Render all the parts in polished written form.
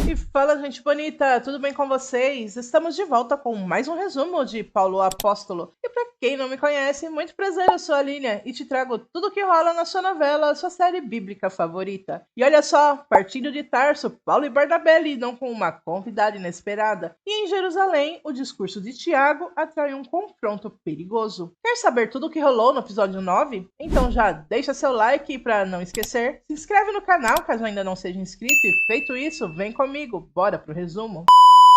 E fala, gente bonita, tudo bem com vocês? Estamos de volta com mais um resumo de Paulo Apóstolo. E para quem não me conhece, muito prazer, eu sou a Línia e te trago tudo o que rola na sua novela, sua série bíblica favorita. E olha só, partindo de Tarso, Paulo e Barnabé lidam com uma convidada inesperada. E em Jerusalém, o discurso de Tiago atrai um confronto perigoso. Quer saber tudo o que rolou no episódio 9? Então já deixa seu like para não esquecer, se inscreve no canal caso ainda não seja inscrito e feito isso, vem comigo, bora pro resumo.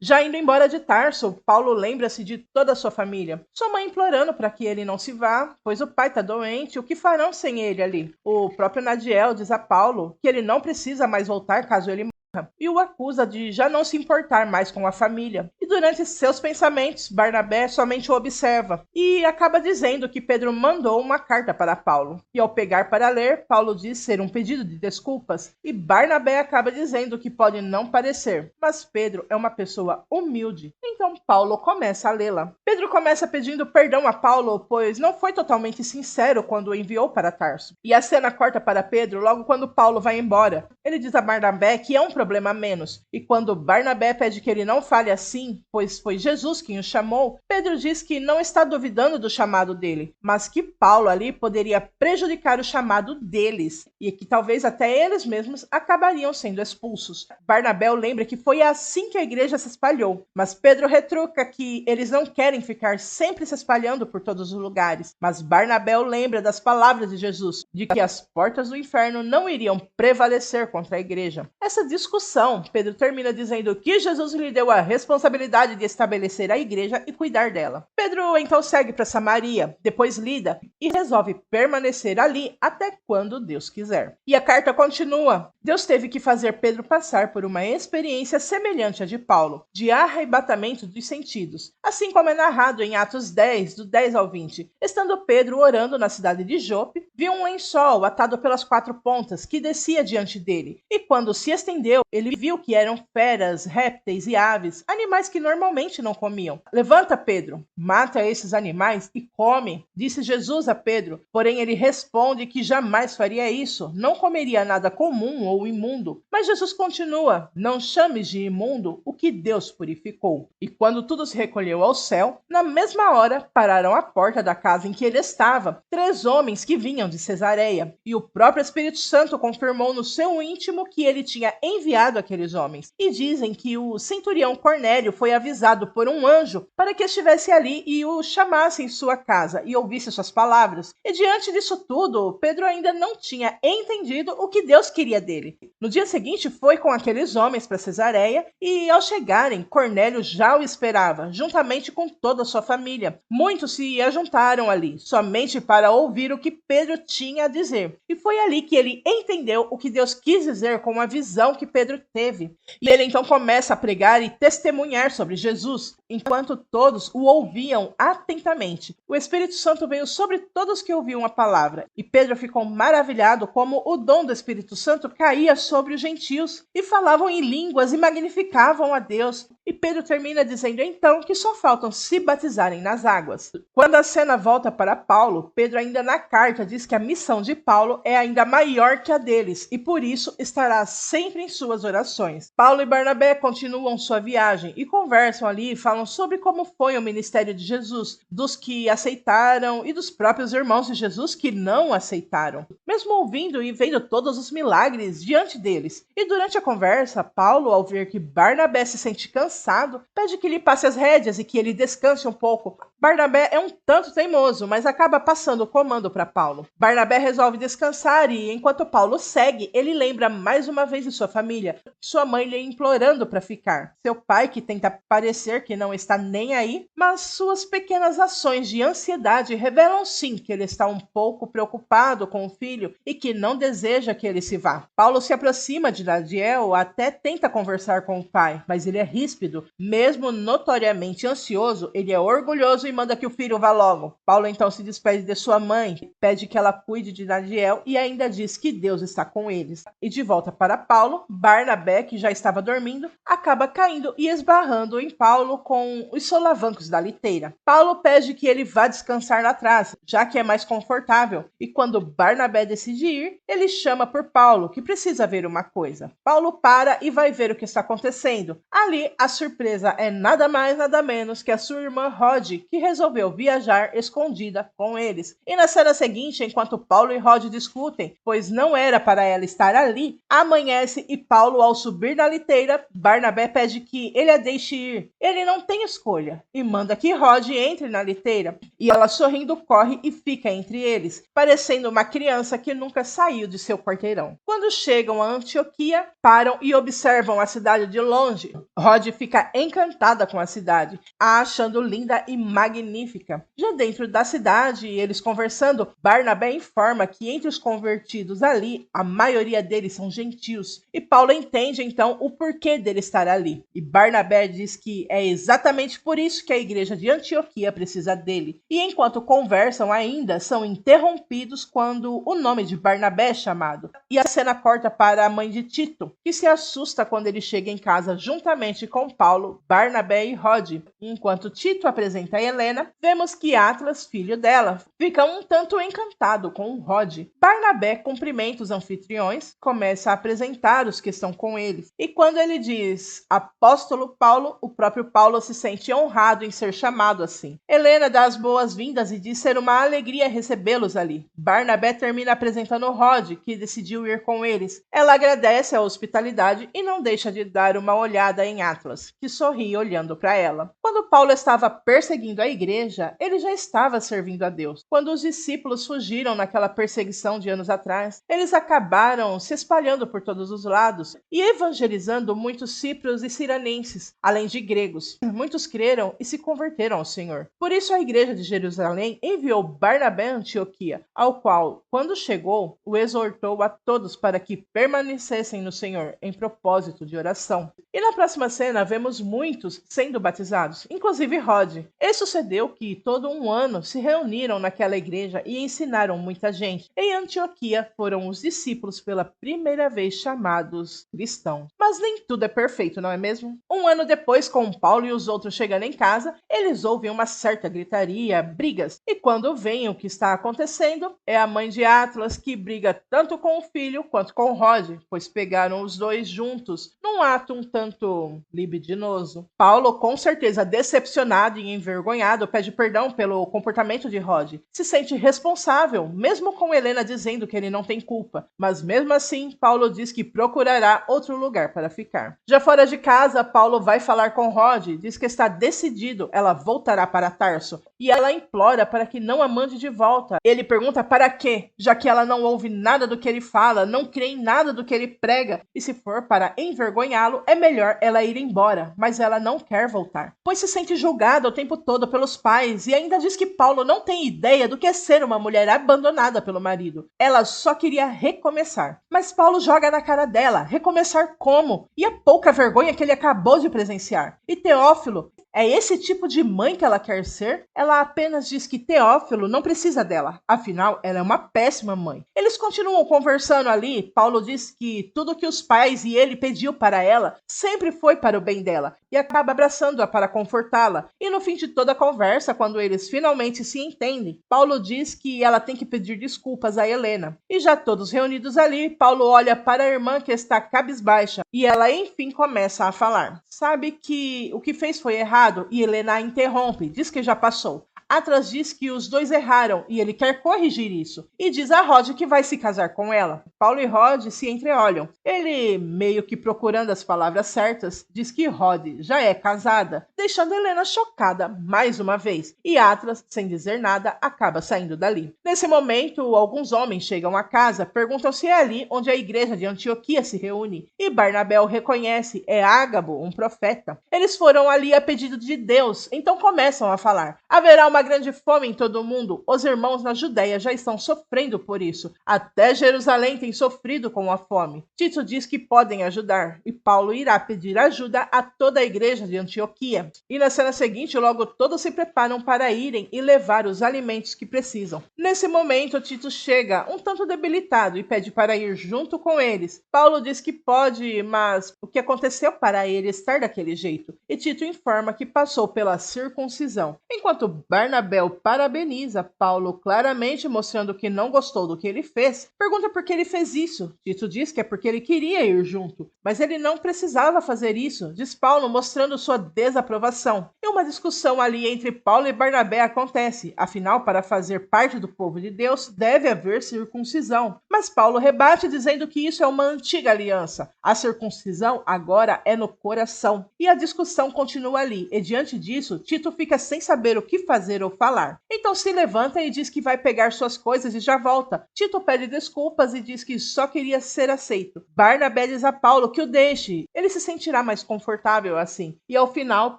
Já indo embora de Tarso, Paulo lembra-se de toda a sua família. Sua mãe implorando para que ele não se vá, pois o pai está doente, o que farão sem ele ali? O próprio Nadiel diz a Paulo que ele não precisa mais voltar caso ele morra, e o acusa de já não se importar mais com a família. E durante seus pensamentos, Barnabé somente o observa e acaba dizendo que Pedro mandou uma carta para Paulo. E ao pegar para ler, Paulo diz ser um pedido de desculpas e Barnabé acaba dizendo que pode não parecer, mas Pedro é uma pessoa humilde. Então Paulo começa a lê-la. Pedro começa pedindo perdão a Paulo, pois não foi totalmente sincero quando o enviou para Tarso. E a cena corta para Pedro logo quando Paulo vai embora. Ele diz a Barnabé que é um problema a menos. E quando Barnabé pede que ele não fale assim, pois foi Jesus quem o chamou, Pedro diz que não está duvidando do chamado dele, mas que Paulo ali poderia prejudicar o chamado deles e que talvez até eles mesmos acabariam sendo expulsos. Barnabé lembra que foi assim que a igreja se espalhou, mas Pedro retruca que eles não querem ficar sempre se espalhando por todos os lugares. Mas Barnabé lembra das palavras de Jesus, de que as portas do inferno não iriam prevalecer contra a igreja. Essa discussão, Pedro termina dizendo que Jesus lhe deu a responsabilidade de estabelecer a igreja e cuidar dela. Pedro então segue para Samaria, depois Lida e resolve permanecer ali até quando Deus quiser. E a carta continua. Deus teve que fazer Pedro passar por uma experiência semelhante à de Paulo, de arrebatamento dos sentidos, assim como é narrado em Atos 10, do 10 ao 20. Estando Pedro orando na cidade de Jope, viu um lençol atado pelas 4 pontas que descia diante dele, e quando se estendeu, ele viu que eram feras, répteis e aves, animais que normalmente não comiam. Levanta, Pedro, mata esses animais e come, disse Jesus a Pedro. Porém ele responde que jamais faria isso, não comeria nada comum ou imundo. Mas Jesus continua, não chames de imundo o que Deus purificou. E quando tudo se recolheu ao céu, na mesma hora pararam à porta da casa em que ele estava 3 homens que vinham de Cesareia. E o próprio Espírito Santo confirmou no seu íntimo que ele tinha enviado aqueles homens. E dizem que o centurião Cornélio foi avisado por um anjo para que estivesse ali e o chamasse em sua casa e ouvisse suas palavras. E diante disso tudo, Pedro ainda não tinha entendido o que Deus queria dele. No dia seguinte foi com aqueles homens para Cesareia e ao chegarem, Cornélio já o esperava, juntamente com toda a sua família. Muitos se ajuntaram ali, somente para ouvir o que Pedro tinha a dizer. E foi ali que ele entendeu o que Deus quis dizer com a visão que Pedro teve. E ele então começa a pregar e testemunhar sobre Jesus, enquanto todos o ouviam atentamente. O Espírito Santo veio sobre todos que ouviam a palavra, e Pedro ficou maravilhado como o dom do Espírito Santo caía sobre os gentios, e falavam em línguas e magnificavam a Deus. E Pedro termina dizendo então que só faltam se batizarem nas águas. Quando a cena volta para Paulo, Pedro ainda na carta diz que a missão de Paulo é ainda maior que a deles, e por isso estará sempre em suas orações. Paulo e Barnabé continuam sua viagem e conversam ali e falam sobre como foi o ministério de Jesus, dos que aceitaram e dos próprios irmãos de Jesus que não aceitaram, mesmo ouvindo e vendo todos os milagres diante deles. E durante a conversa, Paulo, ao ver que Barnabé se sente cansado, pede que lhe passe as rédeas e que ele descanse um pouco. Barnabé é um tanto teimoso, mas acaba passando o comando para Paulo. Barnabé resolve descansar e, enquanto Paulo segue, ele lembra mais uma vez de sua família, sua mãe lhe implorando para ficar, seu pai que tenta parecer que não está nem aí, mas suas pequenas ações de ansiedade revelam sim que ele está um pouco preocupado com o filho e que não deseja que ele se vá. Paulo se aproxima de Nadiel, até tenta conversar com o pai, mas ele é ríspido. Mesmo notoriamente ansioso, ele é orgulhoso e manda que o filho vá logo. Paulo então se despede de sua mãe, pede que ela cuide de Nadiel e ainda diz que Deus está com eles. E de volta para Paulo, Barnabé, que já estava dormindo, acaba caindo e esbarrando em Paulo com os solavancos da liteira. Paulo pede que ele vá descansar lá atrás, já que é mais confortável, e quando Barnabé decide ir, ele chama por Paulo, que precisa ver uma coisa. Paulo para e vai ver o que está acontecendo. Ali, a surpresa é nada mais, nada menos que a sua irmã Rod, que resolveu viajar escondida com eles. E na cena seguinte, enquanto Paulo e Rod discutem, pois não era para ela estar ali, amanhece e Paulo, ao subir na liteira, Barnabé pede que ele a deixe ir. Ele não tem escolha e manda que Rod entre na liteira. E ela, sorrindo, corre e fica entre eles, parecendo uma criança que nunca saiu de seu quarteirão. Quando chegam a Antioquia, param e observam a cidade de longe. Rod fica encantada com a cidade, a achando linda e magnífica. Já dentro da cidade, eles conversando, Barnabé informa que entre os convertidos ali, a maioria deles são gentios. E Paulo entende então o porquê dele estar ali. E Barnabé diz que é exatamente por isso que a igreja de Antioquia precisa dele. E enquanto conversam ainda, são interrompidos quando o nome de Barnabé é chamado. E a cena corta para a mãe de Tito, que se assusta quando ele chega em casa juntamente com Paulo, Barnabé e Rod. Enquanto Tito apresenta a Helena, vemos que Atlas, filho dela, fica um tanto encantado com Rod. Barnabé cumprimenta os anfitriões, começa a apresentar os que estão com eles. E quando ele diz apóstolo Paulo, o próprio Paulo se sente honrado em ser chamado assim. Helena dá as boas-vindas e diz ser uma alegria recebê-los ali. Barnabé termina apresentando Rod, que decidiu ir com eles. Ela agradece a hospitalidade e não deixa de dar uma olhada em Atlas, que sorri olhando para ela. Quando Paulo estava perseguindo a igreja, ele já estava servindo a Deus. Quando os discípulos fugiram naquela perseguição de anos atrás, eles acabaram se espalhando por todos os lados e evangelizando muitos cíprios e ciranenses, além de gregos. Muitos creram e se converteram ao Senhor. Por isso a igreja de Jerusalém enviou Barnabé a Antioquia, ao qual, quando chegou, o exortou a todos para que permanecessem no Senhor em propósito de oração. E na próxima cena vemos muitos sendo batizados, inclusive Rod. E sucedeu que todo um ano se reuniram naquela igreja e ensinaram muita gente. Em Antioquia foram os discípulos pela primeira vez chamados cristãos. Mas nem tudo é perfeito, não é mesmo? Um ano depois, com Paulo e os outros chegando em casa, eles ouvem uma certa gritaria, brigas. E quando veem o que está acontecendo, é a mãe de Atlas que briga tanto com o filho quanto com Rod, pois pegaram os dois juntos num ato um tanto libidinoso. Paulo, com certeza decepcionado e envergonhado, pede perdão pelo comportamento de Rod. Se sente responsável, mesmo com Helena dizendo que ele não tem culpa. Mas mesmo assim, Paulo diz que procurará outro lugar para ficar. Já fora de casa, Paulo vai falar com Rod, diz que está decidido, ela voltará para Tarso. E ela implora para que não a mande de volta. Ele pergunta para quê, já que ela não ouve nada do que ele fala, não crê em nada do que ele prega. E se for para envergonhá-lo, é melhor ela ir embora. Mas ela não quer voltar, pois se sente julgada o tempo todo pelos pais e ainda diz que Paulo não tem ideia do que é ser uma mulher abandonada pelo marido. Ela só queria recomeçar. Mas Paulo joga na cara dela. Recomeçar como? E a pouca vergonha que ele acabou de presenciar. E Teófilo, é esse tipo de mãe que ela quer ser? Ela apenas diz que Teófilo não precisa dela. Afinal, ela é uma péssima mãe. Eles continuam conversando ali. Paulo diz que tudo que os pais e ele pediu para ela sempre foi para o bem dela. E acaba abraçando-a para confortá-la. E no fim de toda a conversa, quando eles finalmente se entendem, Paulo diz que ela tem que pedir desculpas a Helena. E já todos reunidos ali, Paulo olha para a irmã que está cabisbaixa. E ela enfim começa a falar. Sabe que o que fez foi errado e Helena a interrompe, diz que já passou. Atlas diz que os dois erraram e ele quer corrigir isso. E diz a Rod que vai se casar com ela. Paulo e Rod se entreolham. Ele, meio que procurando as palavras certas, diz que Rod já é casada, deixando Helena chocada mais uma vez. E Atlas, sem dizer nada, acaba saindo dali. Nesse momento, alguns homens chegam à casa, perguntam se é ali onde a igreja de Antioquia se reúne. E Barnabé o reconhece, é Ágabo, um profeta. Eles foram ali a pedido de Deus, então começam a falar. Haverá uma grande fome em todo o mundo. Os irmãos na Judéia já estão sofrendo por isso. Até Jerusalém tem sofrido com a fome. Tito diz que podem ajudar, e Paulo irá pedir ajuda a toda a igreja de Antioquia. alimentos. E na cena seguinte, logo todos se preparam para irem e levar os alimentos que precisam. Nesse momento, Tito chega um tanto debilitado e pede para ir junto com eles. Paulo diz que pode, mas o que aconteceu para ele estar daquele jeito? E Tito informa que passou pela circuncisão. Enquanto Barnabé o parabeniza, Paulo, claramente mostrando que não gostou do que ele fez, pergunta por que ele fez isso. Tito diz que é porque ele queria ir junto, mas ele não precisava fazer isso, diz Paulo, mostrando sua desaprovação. E uma discussão ali entre Paulo e Barnabé acontece, afinal, para fazer parte do povo de Deus, deve haver circuncisão. Mas Paulo rebate dizendo que isso é uma antiga aliança. A circuncisão agora é no coração. E a discussão continua ali, e diante disso, Tito fica sem saber o que fazer ou falar. Então se levanta e diz que vai pegar suas coisas e já volta. Tito pede desculpas e diz que só queria ser aceito. Barnabé diz a Paulo que o deixe, ele se sentirá mais confortável assim. E ao final,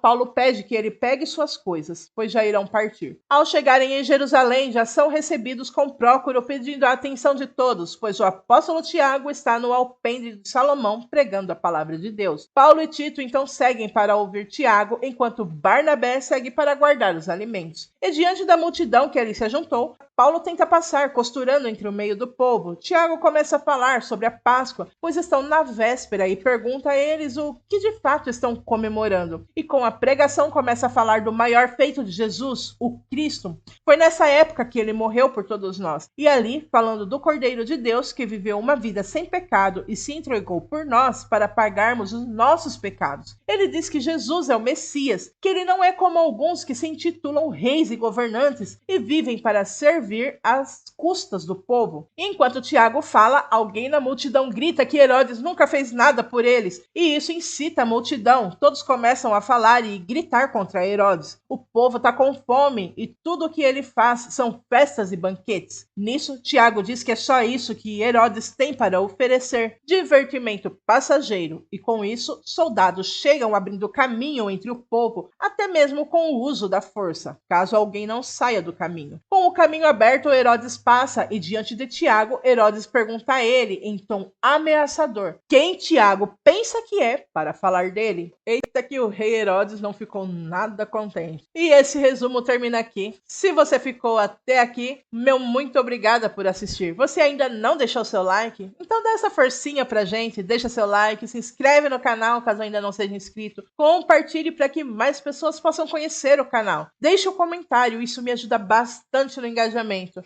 Paulo pede que ele pegue suas coisas, pois já irão partir. Ao chegarem em Jerusalém, já são recebidos com Prócoro pedindo a atenção de todos, pois o apóstolo Tiago está no alpendre de Salomão pregando a palavra de Deus. Paulo e Tito então seguem para ouvir Tiago, enquanto Barnabé segue para guardar os alimentos. E diante da multidão que ali se ajuntou, Paulo tenta passar, costurando entre o meio do povo. Tiago começa a falar sobre a Páscoa, pois estão na véspera, e pergunta a eles o que de fato estão comemorando. E com a pregação começa a falar do maior feito de Jesus, o Cristo. Foi nessa época que ele morreu por todos nós. E ali, falando do Cordeiro de Deus, que viveu uma vida sem pecado e se entregou por nós para pagarmos os nossos pecados. Ele diz que Jesus é o Messias, que ele não é como alguns que se intitulam reis e governantes e vivem para servir às custas do povo. Enquanto Tiago fala, alguém na multidão grita que Herodes nunca fez nada por eles, e isso incita a multidão. Todos começam a falar e gritar contra Herodes. O povo está com fome e tudo o que ele faz são festas e banquetes. Nisso, Tiago diz que é só isso que Herodes tem para oferecer: divertimento passageiro, e com isso, soldados chegam abrindo caminho entre o povo, até mesmo com o uso da força, caso alguém não saia do caminho. Com o caminho aberto, Herodes passa e diante de Tiago, Herodes pergunta a ele em tom ameaçador quem Tiago pensa que é para falar dele. Eita que o rei Herodes não ficou nada contente. E esse resumo termina aqui. Se você ficou até aqui, meu muito obrigada por assistir. Você ainda não deixou seu like? Então dá essa forcinha pra gente, deixa seu like, se inscreve no canal caso ainda não seja inscrito, compartilhe para que mais pessoas possam conhecer o canal. Deixe um comentário, isso me ajuda bastante no engajamento.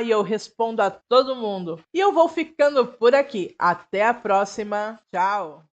E eu respondo a todo mundo. E eu vou ficando por aqui. Até a próxima. Tchau!